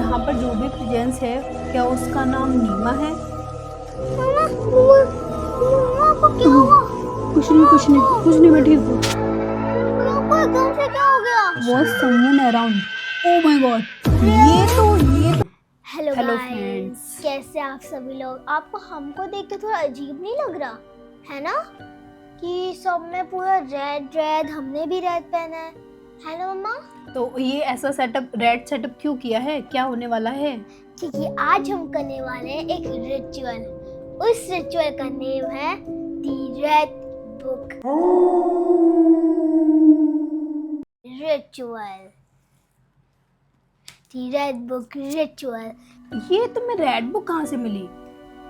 यहाँ पर जो भी प्रेजेंस है क्या उसका नाम नीमा है? मम्मा मम्मा मम्मा को क्या हुआ? कुछ नहीं मैं ठीक हूँ। मम्मा को एकदम से क्या हो गया? Was someone around? Oh my god! ये तो हेलो हेलो गाइस, फ्रेंड्स। कैसे आप सभी लोग? आपको हमको देख के थोड़ा अजीब नहीं लग रहा है ना कि सब में पूरा रेड रेड, हमने भी रेड पहना है ना मम्मा? तो ये ऐसा सेटअप रेड सेटअप क्यों किया है? क्या होने वाला है? क्योंकि आज हम करने वाले हैं एक रिचुअल। उस रिचुअल का नेम है दी रेड बुक रिचुअल। दी रेड बुक रिचुअल। ये तुम्हें रेड बुक कहाँ से मिली?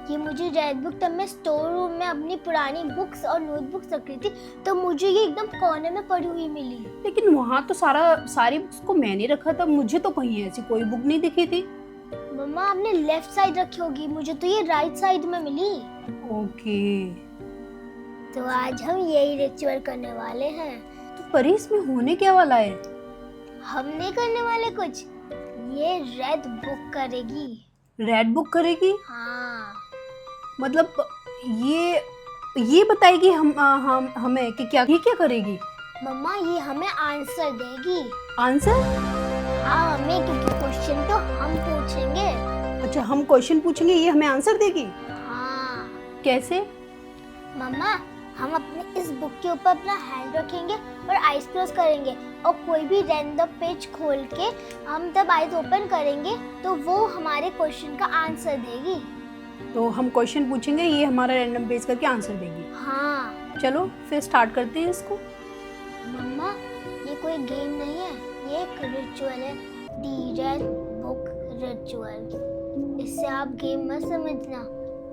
ये मुझे रेड बुक तब मैं स्टोर रूम में अपनी पुरानी बुक्स और नोटबुक्स रख रही थी, तो मुझे ये एकदम कोने में पड़ी हुई मिली। लेकिन वहाँ तो सारी बुक्स को मैंने रखा था, मुझे तो कहीं ऐसी कोई बुक नहीं दिखी थी। मम्मा आपने लेफ्ट साइड रखी होगी, मुझे तो ये राइट साइड में मिली। ओके। तो आज हम यही रिचुअल करने वाले हैं। तो पर इसमें होने क्या वाला है? हम नहीं करने वाले कुछ, ये रेड बुक करेगी। रेड बुक करेगी? हाँ। मतलब ये बताएगी हम हमें कि क्या करेगी? मम्मा ये हमें आंसर देगी। आंसर? हाँ हमें, क्योंकि क्वेश्चन तो हम पूछेंगे। अच्छा, हम क्वेश्चन पूछेंगे, ये हमें आंसर देगी? हाँ। कैसे? मम्मा हम अपने इस बुक के ऊपर अपना हैंड रखेंगे और आईज क्लोज करेंगे, और कोई भी रैंडम पेज खोल के हम तब आईज ओपन करेंगे तो वो हमारे क्वेश्चन का आंसर देगी। तो हम क्वेश्चन पूछेंगे, ये हमारा रैंडम पेज करके आंसर देगी। हाँ। चलो फिर स्टार्ट करते हैं इसको। मम्मा ये कोई गेम नहीं है, ये एक रिचुअल है, दी रेड बुक रिचुअल। इससे आप गेम मत समझना,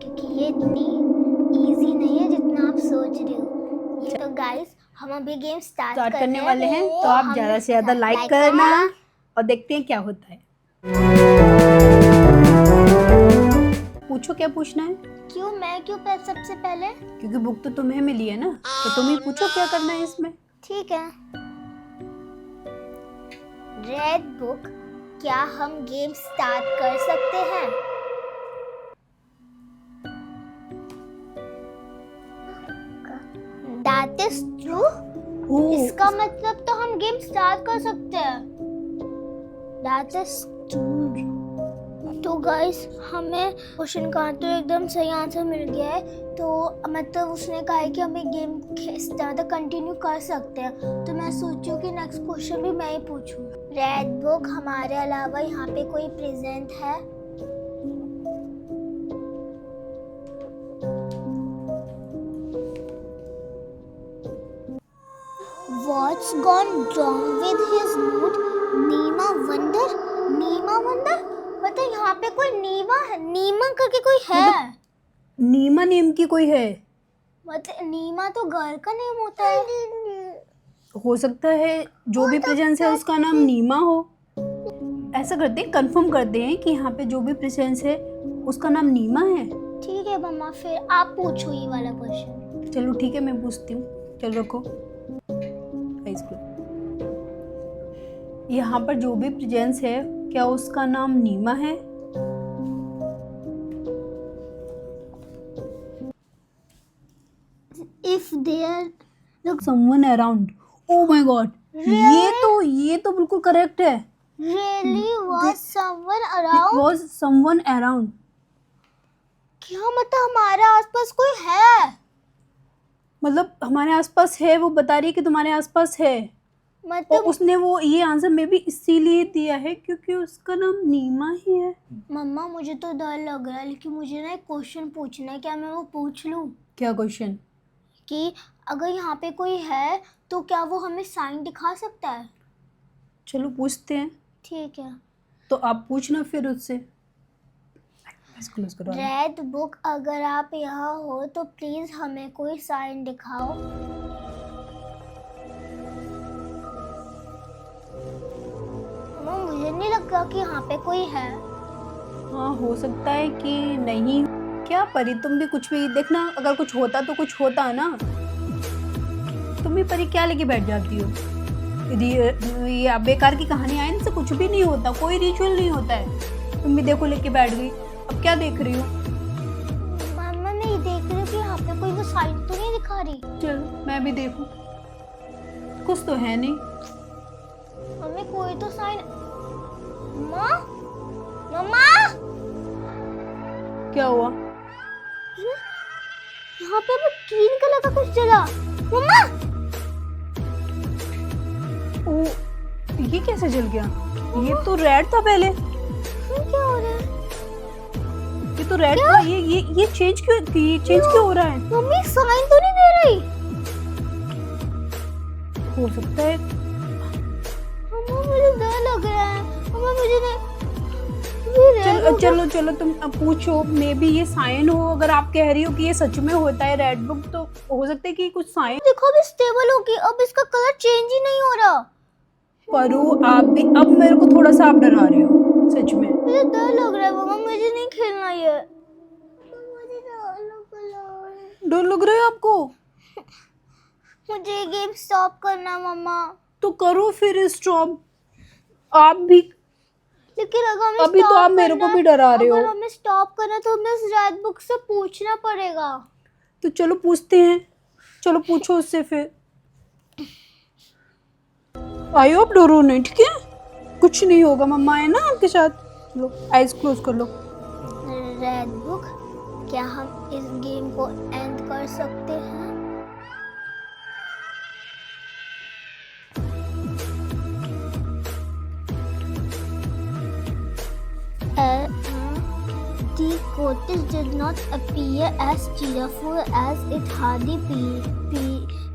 क्योंकि ये इतनी इजी नहीं है जितना आप सोच रहे हो। ये तो गाइस हम अभी गेम स्टार्ट करने वाले हैं, तो आप ज़्यादा से ज़्यादा लाइक करना और देखते हैं क्या होता है। पूछो क्या पूछना है। क्यों मैं क्यों सबसे पहले? क्योंकि बुक तो तुम्हें मिली है ना, तो तुम ही पूछो क्या करना है इसमें। ठीक है। रेड बुक, क्या हम गेम स्टार्ट कर सकते हैं? That is true? इसका मतलब तो हम गेम स्टार्ट कर सकते हैं। That is true. तो गाइस हमें क्वेश्चन का तो एकदम सही आंसर मिल गया है, तो मतलब उसने कहा है कि हम एक गेम ज़्यादा कंटिन्यू कर सकते हैं। तो मैं सोचूं कि नेक्स्ट क्वेश्चन भी मैं ही पूछूं। रेड बुक हमारे अलावा यहाँ पे कोई प्रेजेंट है? What's gone wrong with his mood? Neema wonder? Neema wonder मतलब यहाँ पे कोई नीमा है, नीमा करके कोई है? नीमा नेम की कोई है? मतलब नीमा तो घर का नेम होता है। हो सकता है जो भी प्रेजेंस है उसका नाम नीमा हो। ऐसा करते हैं, कंफर्म करते हैं कि यहाँ पे जो भी प्रेजेंस है उसका नाम नीमा है। ठीक है मम्मा, फिर आप पूछो ये वाला क्वेश्चन। चलो ठीक है, मैं पूछती हूँ। चलो रखो यहाँ पर जो भी प्रेजेंस है क्या उसका नाम नीमा है? If there Look someone around. Oh my god. ये तो बिल्कुल करेक्ट है। really was someone around? Was someone around. क्या मतलब हमारे आसपास कोई है? मतलब हमारे आसपास है, वो बता रही है कि तुम्हारे आसपास है। और मतलब उसने वो ये आंसर में भी इसीलिए दिया है क्योंकि उसका नाम नीमा ही है। मम्मा मुझे तो डर लग रहा है, लेकिन मुझे ना एक क्वेश्चन पूछना है, क्या मैं वो पूछ लूँ? क्या क्वेश्चन? कि अगर यहाँ पे कोई है तो क्या वो हमें साइन दिखा सकता है? चलो पूछते हैं। ठीक है। तो आप पूछना फिर उससे। रेड बुक, अगर आप यहाँ हो तो प्लीज हमें कोई साइन दिखाओ। मम्मा मुझे नहीं लगता कि यहाँ पे कोई है। हाँ हो सकता है कि नहीं। क्या परी, तुम भी कुछ भी देखना, अगर कुछ होता तो कुछ होता ना। तुम भी परी क्या लेके बैठ जाती हो? ये बेकार की कहानी आए, इनसे कुछ भी नहीं होता, कोई रिचुअल नहीं होता है। तुम भी देखो लेके बैठ गई। अब क्या देख रही हो? मम्मा मैं ये देख रही हूँ कि यहाँ पे कोई वो साइन तो नहीं दिखा रही। चलो मैं भी देखूं। कुछ तो है नहीं। मम्मी कोई तो साइन। मम्मा मम्मा क्या हुआ? यहाँ पे अभी ग्रीन कलर का कुछ जला। मम्मा ओ, ये कैसे जल गया? ये तो रेड था पहले। क्या हो रहा है? ये तो रेड था। ये चेंज क्यों हो रहा है? मम्मी साइन तो नहीं दे रही। हो सकता है। मम्मा मुझे डर लग रहा है। मम्मा मुझे नहीं। चलो तुम अब पूछो। मे बी ये साइन हो। अगर आप कह रही हो कि ये सच में होता है रेड बुक, तो हो सकता है कि कुछ साइन। देखो अभी स्टेबल होगी, अब इसका कलर चेंज ही नहीं हो रहा। परू आप भी अब मेरे को थोड़ा सा आप डरा रहे हो सच में। मुझे डर लग रहा है मम्मा, मुझे नहीं खेलना ये। मुझे डर लग रहा है। डर लग रहा है आपको? मुझे गेम स्टॉप करना है मम्मा। तो करो फिर स्टॉप। आप भी। लेकिन अगर हमें अभी तो आप मेरे को भी डरा रहे हो। अगर हमें स्टॉप करना है तो हमें उस रेड बुक से पूछना पड़ेगा। तो चलो पूछते हैं। चलो पूछो उससे फिर। आयो आप डरो नहीं, ठीक है? कुछ नहीं होगा, मम्मा है ना आपके साथ। लो आइज क्लोज कर लो। रेड बुक, क्या हम इस गेम को एंड कर सकते हैं? The cottage did not appear as cheerful as it had the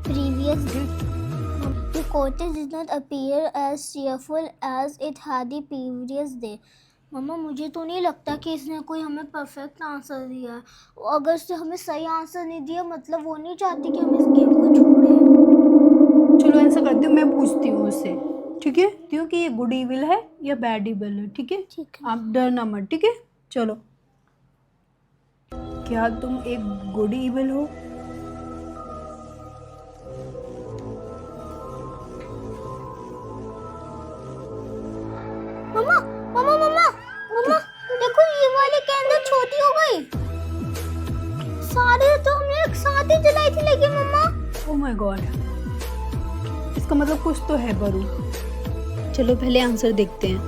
previous day. The cottage did not appear as cheerful as it had the previous day. मम्मा मुझे तो नहीं लगता कि इसने कोई हमें परफेक्ट आंसर दिया है। अगर उसने हमें सही आंसर नहीं दिया मतलब वो नहीं चाहती कि हम इस गेम को छोड़ें। चलो ऐसा करती हूँ, मैं पूछती हूँ उससे, ठीक है? क्यों कि ये गुड इविल है या बैड इविल है, ठीक है? ठीक है। आप डरना मत, ठीक है? चलो। क्या तुम एक गुड इविल हो? मम्मा मम्मा मम्मा मम्मा देखो ये वाली कैंडल छोटी हो गई। सारे तो हमने एक साथ ही जलाई थी लेकिन मम्मा। ओह माय गॉड, इसका मतलब कुछ तो है बरू। चलो पहले आंसर देखते हैं।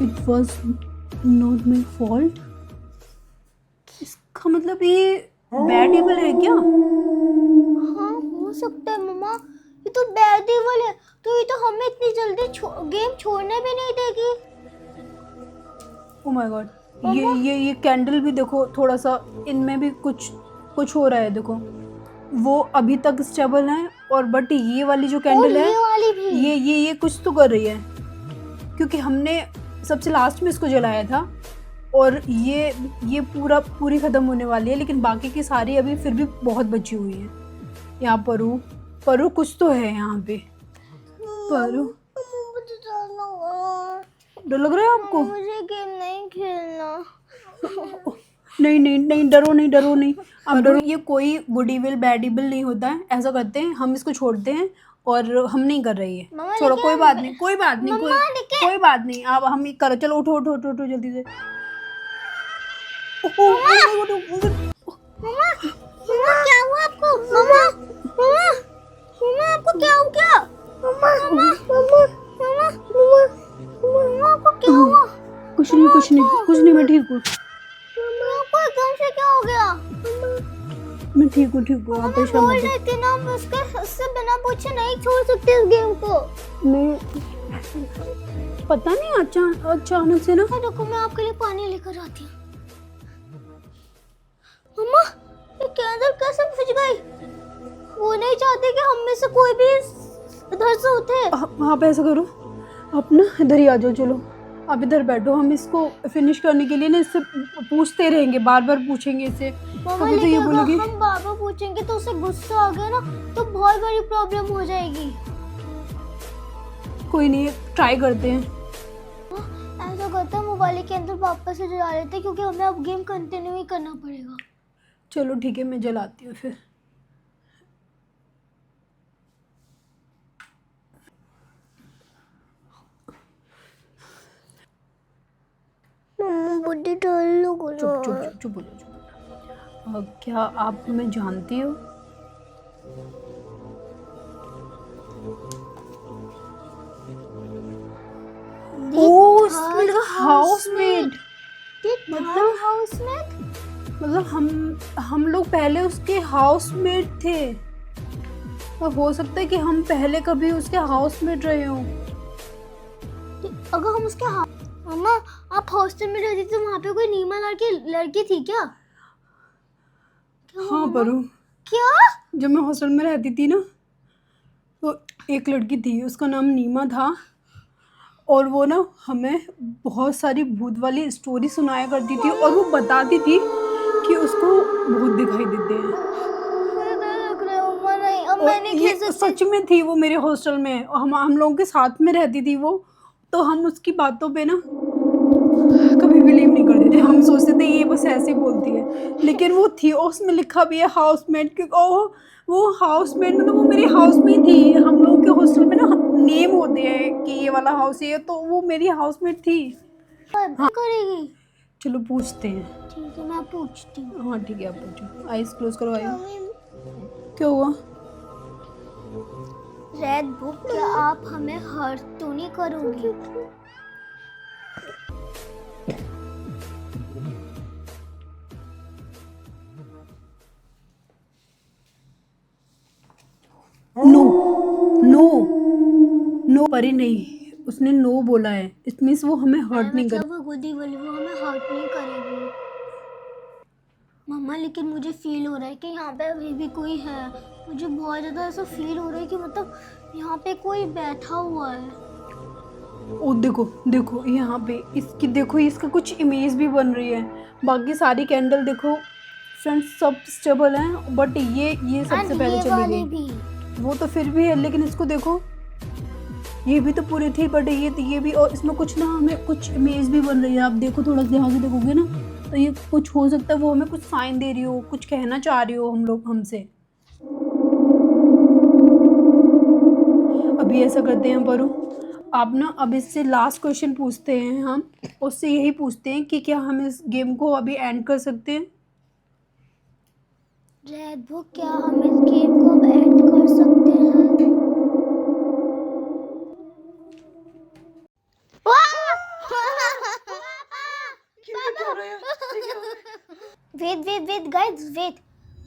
It was not my fault. इसका मतलब ये बैड इविल है क्या? हाँ हो सकता है मम्मा, ये तो बैड इविल है, तो ये तो हमें इतनी जल्दी गेम छोड़ने भी नहीं देगी। ओह माय गॉड, ये कैंडल भी देखो, थोड़ा सा इनमें भी कुछ हो रहा है। देखो वो अभी तक स्टेबल है, और बट ये वाली जो कैंडल है, ये वाली भी ये कुछ तो कर रही है, क्योंकि हमने सबसे लास्ट में इसको जलाया था, और ये पूरी ख़त्म होने वाली है, लेकिन बाकी की सारी अभी फिर भी बहुत बची हुई है। यहाँ परू कुछ तो है यहाँ पे। परू डर लग रहा है आपको? मुझे गेम नहीं खेलना। नहीं, डरो नहीं। अब डरो, ये कोई गुड इविल बैड इविल नहीं होता है। ऐसा करते हैं, हम इसको छोड़ते हैं और हम नहीं कर रही है। छोड़ो, कोई बात नहीं। कोई बात नहीं, अब हम ही करो। चलो उठो जल्दी से। मम्मा क्या हुआ आपको? मम्मा आपको क्या हो गया? मम्मा आपको क्या हुआ? कुछ नहीं, मैं ठीक हूँ। आपको एकदम से क्या हो गया? मैं ठीक हूँ। आप परेशान मत हो। थे ना, हम उससे बिना पूछे नहीं छोड़ सकते इस गेम को। नहीं, पता नहीं अचानक से ना। रुको मैं आपके लिए पानी लेकर आती हूँ। मम्मा ये कैंडल कैसे बुझ गई? वो नहीं चाहते कि हम में से कोई भी इधर से उठे। आप ऐसा करो, आप ना इधर ही आ जाओ। चलो आप इधर बैठो, हम इसको फिनिश करने के लिए ना इससे पूछते रहेंगे, बार पूछेंगे इससे। कभी तो ये बोलेगी। हम बार पूछेंगे तो उसे गुस्सा आ गया ना तो बहुत बड़ी प्रॉब्लम हो जाएगी। कोई नहीं, ट्राई करते हैं। ऐसा करते हैं, मोबाइल के अंदर वापस से जला लेते हैं, क्योंकि हमें अब गेम कंटिन्यू ही करना पड़ेगा। चलो ठीक है, मैं जलाती हूँ फिर। मुझे डर लग चुप चुप रहा है। चुप चुप बोलो चुप। क्या आप हमें जानती हो? ओह, थर्ड हाउसमेट। मतलब हाउसमेट। मतलब हम लोग पहले उसके हाउसमेट थे। तो हो सकता है कि हम पहले कभी उसके हाउसमेट रहे हों। अगर हम उसके मम्मा, आप हॉस्टल में रहती थी तो वहाँ पे कोई नीमा लड़की थी क्या? हाँ मम्मा? परू, क्या? जब मैं हॉस्टल में रहती थी ना, तो एक लड़की थी, उसका नाम नीमा था। और वो ना हमें बहुत सारी भूत वाली स्टोरी सुनाया करती थी, और वो बताती थी कि उसको भूत दिखाई देते हैं। मुझे डर लग रहा है मम्मा, नहीं अब मैं और नहीं ये खेल सकती। सच में थी वो मेरे हॉस्टल में, और हम लोगों के साथ में रहती थी वो। तो हम उसकी बातों पे ना कभी बिलीव नहीं करते थे, हम सोचते थे ये बस ऐसे ही बोलती है, लेकिन वो थी। और उसमें लिखा भी है हाउसमेट, क्योंकि वो हाउसमेट मतलब वो मेरे हाउस में ही थी। हम लोगों के हॉस्टल में ना नेम होते हैं कि ये वाला हाउस है, तो वो मेरी हाउसमेट थी। हाँ करेगी। चलो पूछते हैं। ठीक है, मैं पूछती हूँ। हाँ ठीक है, आप पूछो। आइज क्लोज करो। आइए, मम्मी, क्या हुआ? रेड बुक, क्या आप हमें हर्ट तो नहीं करोगी? नो नो नो, परी नहीं, उसने नो बोला है। इट मीन्स वो हमें हर्ट नहीं कर। मतलब वो गुडी वाली, वो हमें हर्ट नहीं करेगी। मम्मा लेकिन मुझे फील हो रहा है कि यहाँ पे अभी भी कोई है। मुझे बहुत ज़्यादा ऐसा फील हो रहा है कि मतलब यहाँ पे कोई बैठा हुआ है। ओ देखो देखो, यहाँ पे इसकी देखो, इसका कुछ इमेज भी बन रही है। बाकी सारी कैंडल देखो फ्रेंड्स, सब स्टेबल हैं, बट ये सबसे And पहले ये चली वाली गई। भी। वो तो फिर भी है, लेकिन इसको देखो, ये भी तो पूरी थी, बट ये भी। और इसमें कुछ ना हमें कुछ इमेज भी बन रही है। आप देखो, थोड़ा सा ध्यान से देखोगे ना, तो ये कुछ हो सकता है वो हमें कुछ साइन दे रही हो, कुछ कहना चाह रही हो हमसे। अभी ऐसा करते हैं परू, आप ना अब इससे लास्ट क्वेश्चन पूछते हैं। हम उससे यही पूछते हैं कि क्या हम इस गेम को अभी एंड कर सकते हैं? रेड बुक, क्या हम इस गेम को अब एंड कर सकते हैं? Wait wait wait guys, wait.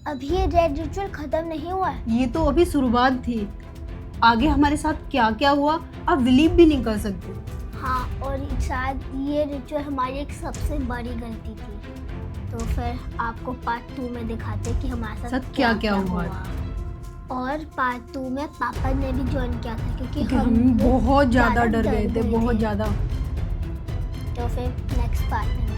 अभी ये रेड रिचुअल खत्म नहीं हुआ है। ये तो अभी शुरुआत थी, आगे हमारे साथ क्या क्या हुआ आप बिलीव भी नहीं कर सकते। हाँ, और शायद ये रिचुअल हमारी एक सबसे बड़ी गलती थी। तो फिर आपको पार्ट 2 में दिखाते कि हमारे साथ क्या क्या हुआ। और पार्ट 2 में पापा ने भी ज्वाइन किया था, क्योंकि हम बहुत ज़्यादा डर गए थे, गए बहुत थे। ज़्यादा। तो फिर नेक्स्ट पार्ट में